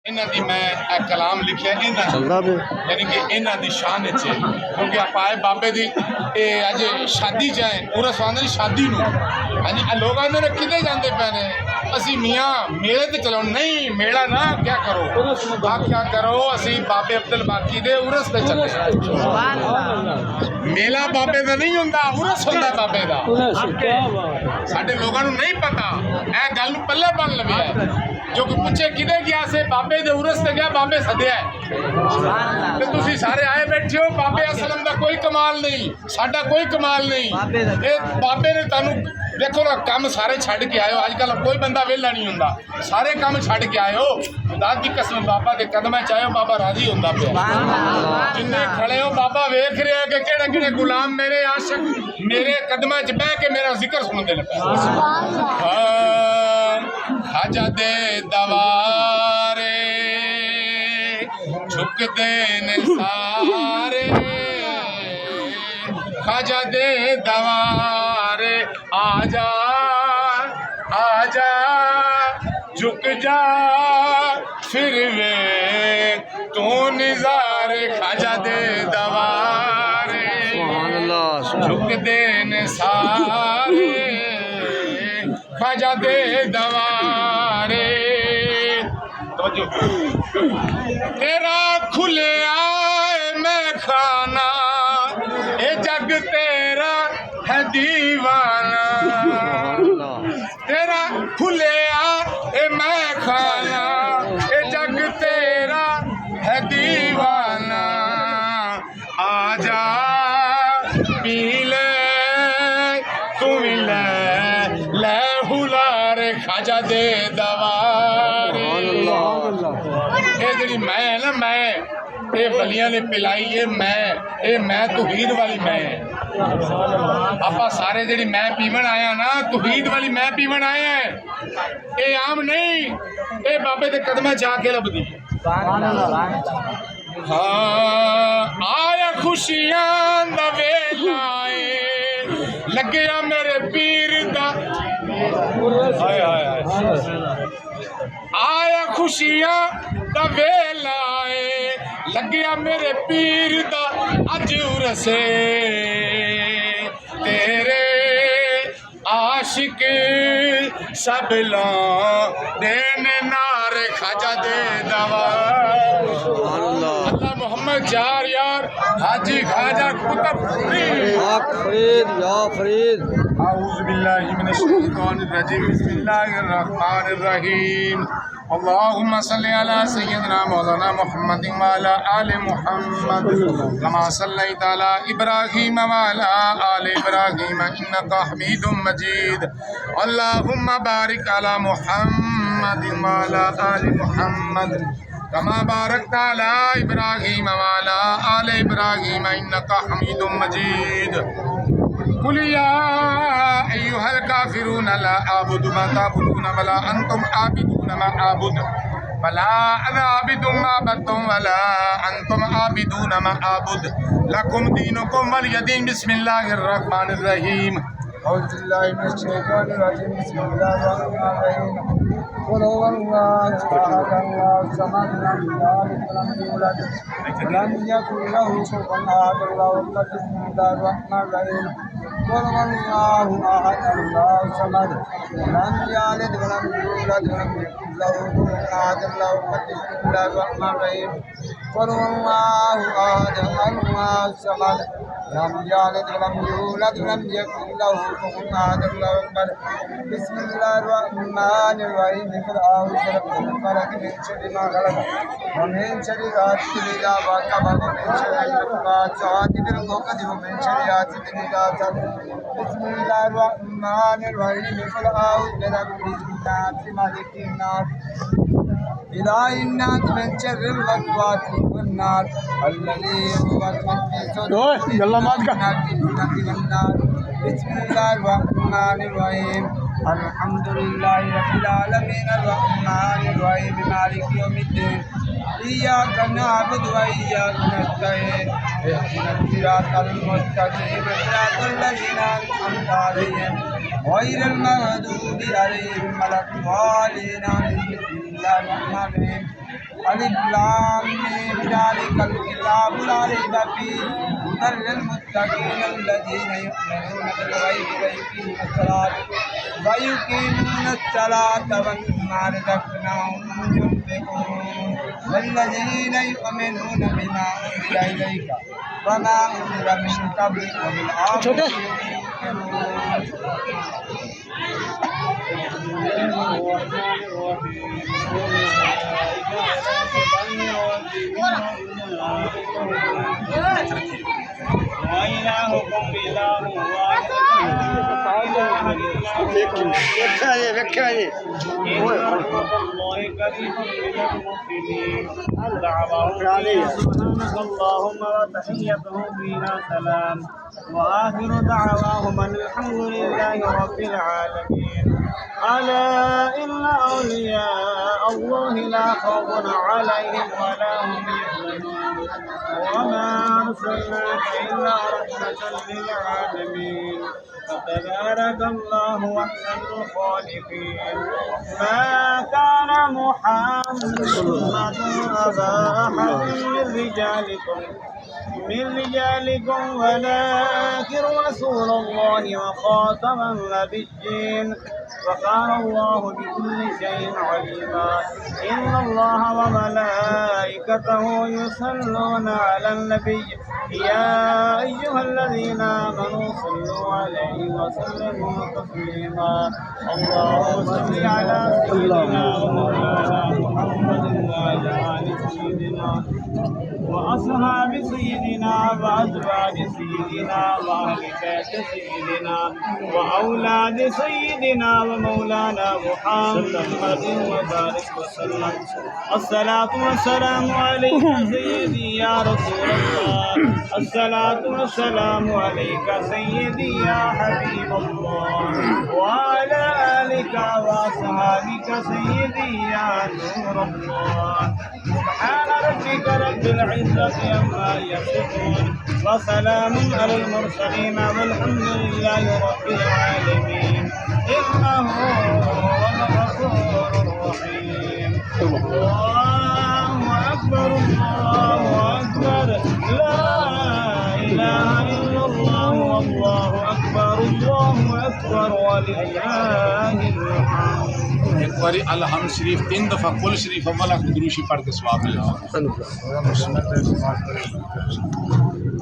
इन्हां दी मैं एक कलाम लिखिया इन्हां यानी कि इन्हां दी शान च क्योंकि आप आए बाबे दी अज शादी जाए पूरा स्वाद शादी नूं हाँ लोग आते ने किते जाते पे ने असी मियाँ मेले ते चलो नहीं मेला ना क्या करो आप क्या करो असी बाबे अब्दुल बाकी दे उरस पे चले मेला बाबे का नहीं होंदा उरस होंदा बाबे का साडे लोगों नूं नहीं पता ए गल नूं पल्ले बन लवी है जो कि पूछे किदे गया से बाबे दे उरस ते गया बाबे सद्या है ते तुसी सारे आए बैठे हो बाबे असलम दा कोई कमाल नहीं साडा कोई कमाल नहीं ए बाबे ने तानू देखो ना काम सारे छड़ के आए हो अजकल कोई बंदा वेला नहीं होंदा सारे काम छड़ के आए हो खुदा की कसम बाबा के कदम च आए हो बाबा राजी होंदा पिया जिन्ने खड़े हो बाबा वेख रहे हैं कि केड़े केड़े गुलाम मेरे आशिक मेरे कदम च बह के मेरा जिक्र सुनते लगे खाजा दे दवारे झुकते ने सारे खाजा दे दवारे आजा आजा झुक जा फिर वे तू निजारे खाजा दे दवारे झुक दे ने सारे खाजा दे दवारे तेरा खुले आए मैं खाना ये जग तेरा है दीवाना तेरा खुले आए मैं खाना ये जग तेरा है दीवाना आजा पी ले तू ले ले हुलारे खाजा दे दवारे ये जी मैं ना मैं ये बलियां ने पिलाई ये मैं तौहीद वाली मैं आप सारे जी मैं पीवन आया ना तौहीद वाली मैं पीवन आया है ये आम नहीं ये बाबे के कदम च आके लभदी हाँ आया खुशियां दा वेला लग्या मेरे पीर दा आया खुशियां दा वेला लग्या मेरे पीर दा अज उरसे तेरे आशिक सब ला देने नारे खाजा दे दवा अल्लाह मोहम्मद चार यार हाजी खाजा कुतुब फरीद या फरीद आऊज़ु बिल्लाहि मिनश शैतानिर रजीम बिस्मिल्लाहिर रहमानिर रहीम अल्लाहुम्मा सल्लि अला सय्यिदिना मौलाना मुहम्मद व अला आलि मुहम्मद कमा सल्लैता अला इब्राहीम व अला आलि इब्राहीम इन्नका हमीदुम मजीद अल्लाहुम्मा बारिक अला मुहम्मद व अला आलि मुहम्मद कमा बारकता अला इब्राहीम व अला आलि इब्राहीम इन्नका हमीदुम मजीद कुल या अय्युहल काफिरून ला अअबुदु मा तअबुदून वला अंतुम आबिदून मा अअबुद वला अना आबिदुम मा अबदतुम वला अंतुम आबिदून मा अअबुद लकुम दीनुकुम वलिय दीन बिस्मिल्लाहिर रहमानिर रहीम औज़ु बिल्लाहि मिनश शैतानिर रजीम बिस्मिल्लाहिर रहमानिर रहीम कुल हुवल्लाहु अहद अल्लाहु Samad lam yalid walam yulad walam yakul lahu kufuwan ahad Allahu samad bismillahir rahmanir rahim कुल हुवल्लाहु अहद अल्लाहु Samad lam yalid walam yulad walam yakul lahu kufuwan ahad Allahu samad bismillahir rahmanir rahim कुल हुवल्लाहु अहद अल्लाहु Samad lam yalid walam yulad walam yakul lahu kufuwan ahad Allahu akbar bismillahir rahmanir rahim qul a'udhu bi rabbil falaq min sharri ma khalaq wa min sharri ghasiqin idha waqab wa min sharri hasidin idha hasad wa min sharri hasidin idha hasad bismillahir rahmanir rahim qul a'udhu bi rabbin nas malikin nas إلهي الناس من شر الوسواس الخناس الذي يوسوس في صدور الناس بسم الله الرحمن الرحيم الحمد لله رب العالمين الرحمن الرحيم مالك يوم الدين إياك نعبد وإياك نستعين اهدنا الصراط المستقيم صراط الذين أنعمت عليهم غير المغضوب عليهم ولا الضالين بسم الله الرحمن الرحيم अलिफ लाम मीम ज़ालिकल किताबु ला रैब फीह हुदल लिल मुत्तक़ीन अल्लज़ीना युमिनूना बिल गैबि व युक़ीमूना अस्सलाता व मिम्मा रज़क़नाहुम युनफ़िक़ून वल्लज़ीना युमिनूना बिमा उन्ज़िला इलैका व मा उन्ज़िला मिन क़ब्लिक व बिल आखिरति اللهم وتحيتهم فينا سلام وآخر دعواهم أن الحمد لله رب العالمين. ألا إن أولياء الله لا خوف عليهم ولا هم يحزنون وما أرسلناك إلا رحمة للعالمين. فتبارك الله أحسن الخالقين. ما كان محمد أبا أحد من رجالكم ولكن رسول الله وخاتم النبيين وكان الله بكل شيء عليما. إن الله وملائكته يصلون على النبي يا أيها الذين آمنوا صلوا عليه وسلموا تسليما. اللهم صل على سيدنا ومولانا محمد وعلى آل سيدنا وأصحاب سيدنا وأزواج سيدنا وأهل بيت سيدنا وأولاد سيدنا ومولانا محمد وبارك وسلم. الصلاة والسلام عليك سيدي يا رسول الله. الصلاة والسلام عليك سيدي يا حبيب الله وعلى آلك وأصحابك سيدي يا نور الله. سبحان ربك رب العزة عما يصفون وسلام على المرسلين والحمد لله رب العالمين. إنه هو الغفور الرحيم. الله أكبر الله أكبر لا إله إلا الله والله أكبر الله أكبر ولله الحمد. एक बारी अलहम शरीफ 3 दफ़ा कुल शरीफ अव्वल दुरूशी पढ़ के सवाब मिलेगा।